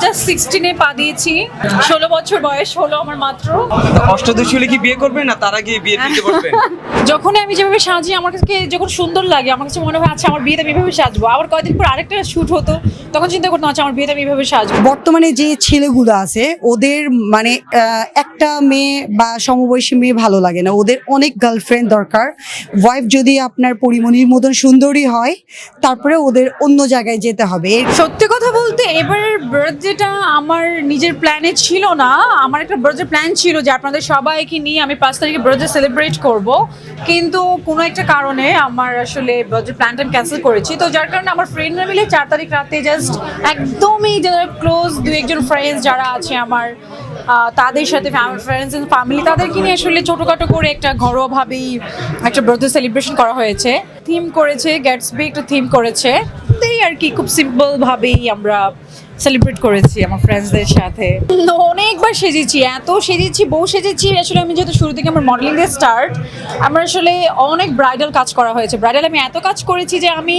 Class 16-এ পা দিয়েছি। 16 বছর বয়স হলো আমার মাত্র। অষ্টাদশী হলে কি বিয়ে করবেন না তার আগে বিয়ে দিতে পারবেন? যখন আমি যেভাবে সাজি আমার কাছে যখন সুন্দর লাগে আমার কাছে মনে হয় আচ্ছা আমার বিয়েতে আমি এভাবে সাজবো। আবার কয়েকদিন পর আরেকটা শুট হতো, তখন চিন্তা করতাম আচ্ছা আমার বিয়েতে আমি এভাবে সাজবো। বর্তমানে যে ছেলেগুলো আছে ওদের মানে একটা মেয়ে বা সমবয়সী মেয়ে ভালো লাগে না, ওদের অনেক গার্লফ্রেন্ড দরকার। ওয়াইফ যদি আপনার পরিমণির মতন সুন্দরী হয় তারপরে ওদের অন্য জায়গায় যেতে হবে। সত্যি কথা বলতে এবারের বার্থডেটা আমার নিজের প্ল্যানে ছিল না। আমার একটা বার্থডে প্ল্যান ছিল যে আপনাদের সবাইকে নিয়ে আমি 5 তারিখে বার্থডে সেলিব্রেট করব, কিন্তু কোনো একটা কারণে আমার আসলে বার্থডে প্ল্যানটা ক্যান্সেল করেছি। তো যার কারণে আমার ফ্রেন্ডরা মিলে 4 তারিখ রাতে জাস্ট একদমই যারা ক্লোজ 2-1 ফ্রেন্ডস যারা আছে আমার তাদের সাথে ফ্রেন্ডস এন্ড ফ্যামিলি তাদেরকে নিয়ে আসলে ছোটোখাটো করে একটা ঘরোয়াভাবেই একটা বার্থডে সেলিব্রেশন করা হয়েছে। থিম করেছে গ্যাটসবি, একটা থিম করেছে, এই আর কি খুব সিম্পল ভাবেই আমরা সেলিব্রেট করেছি আমার ফ্রেন্ডসদের সাথে। অনেকবার সেজেছি, এত সেজেছি, বউ সেজেছি। আসলে আমি যেহেতু শুরু থেকে আমার মডেলিং দিয়ে স্টার্ট, আমার আসলে অনেক ব্রাইডাল কাজ করা হয়েছে। ব্রাইডাল আমি এত কাজ করেছি যে আমি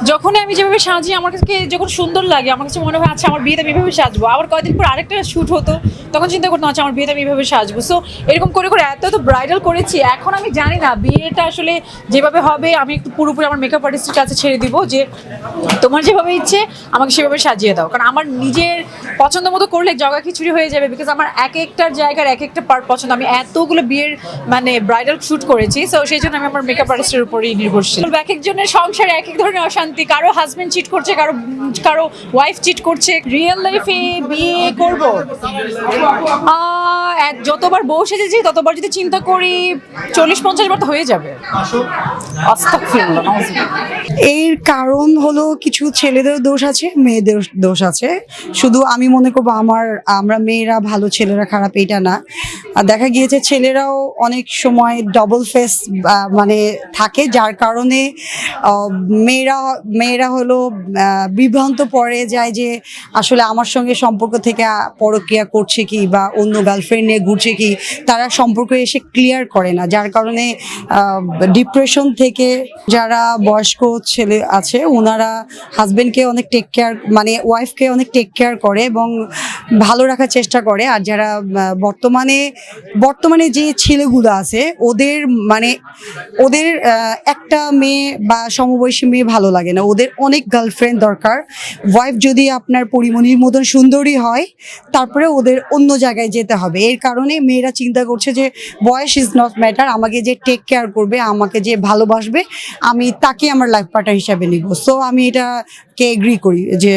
যখনই আমি যেভাবে সাজি আমার কাছে যখন সুন্দর লাগে আমার কাছে মনে হয় আচ্ছা আমার বিয়েতে আমি এভাবে সাজবো। আবার কয়েকদিন পর আরেকটা শুট হতো, তখন চিন্তা করতাম আচ্ছা আমার বিয়েতে আমি এভাবে সাজবো। সো এরকম করে করে এত ব্রাইডাল করেছি। এখন আমি জানি না বিয়েটা আসলে যেভাবে হবে আমি একটু পুরোপুরি আমার মেকআপ আর্টিস্টের কাছে ছেড়ে দিব যে তোমার যেভাবে ইচ্ছে আমাকে সেভাবে সাজিয়ে দাও। কারণ আমার নিজের পছন্দ মতো করলে জগা খিচুড়ি হয়ে যাবে, বিকজ আমার এক একটা জায়গার এক একটা পার্ট পছন্দ। আমি এতগুলো বিয়ের মানে ব্রাইডাল শ্যুট করেছি, সো সেই জন্য আমি আমার মেকআপ আর্টিস্টের উপরেই নির্ভরশীল। এক একজনের সংসারে এক এক ধরনের অশান্তি, কারো হাজবেন্ড চিট করছে, কারো ওয়াইফ চিট করছে। রিয়েল লাইফে বিয়ে করব যতবার বউ সেজেছি ততবার যদি চিন্তা করি 40-50 বার তো হয়ে যাবে। আস্তাগফিরুল্লাহ। এর কারণ হলো কিছু ছেলেদের দোষ আছে, মেয়েদের দোষ আছে। শুধু আমি মনে করবো আমরা মেয়েরা ভালো ছেলেরা খারাপ এটা না। আর দেখা গিয়েছে ছেলেরাও অনেক সময় ডবল ফেস মানে থাকে, যার কারণে মেয়েরা হলো বিভ্রান্ত পড়ে যায় যে আসলে আমার সঙ্গে সম্পর্ক থেকে পরক্রিয়া করছে কি বা অন্য গার্লফ্রেন্ড নিয়ে ঘুরছে কি, তারা সম্পর্ক এসে ক্লিয়ার করে না। যার কারণে ডিপ্রেশন থেকে যারা বয়স্ক ছেলে আছে ওনারা হাজবেন্ডকে অনেক টেক কেয়ার মানে ওয়াইফকে অনেক টেক কেয়ার করে এবং ভালো রাখার চেষ্টা করে। আর যারা বর্তমানে যে ছেলেগুলো আছে ওদের একটা মেয়ে বা সমবয়সী মেয়ে ভালো লাগে না, ওদের অনেক গার্লফ্রেন্ড দরকার। ওয়াইফ যদি আপনার পরিমণির মতন সুন্দরী হয় তারপরে ওদের অন্য জায়গায় যেতে হবে। এর কারণে মেয়েরা চিন্তা করছে যে বয়স ইজ নট ম্যাটার, আমাকে যে টেক কেয়ার করবে, আমাকে যে ভালোবাসবে, আমি তাকে আমার লাইফ পার্টনার হিসাবে নিব। সো আমি এটাকে এগ্রি করি যে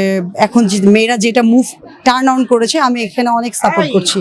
এখন মেয়েরা যেটা মুভ টার্ন অন করেছে আমি এখানে অনেক সাপোর্ট করছি।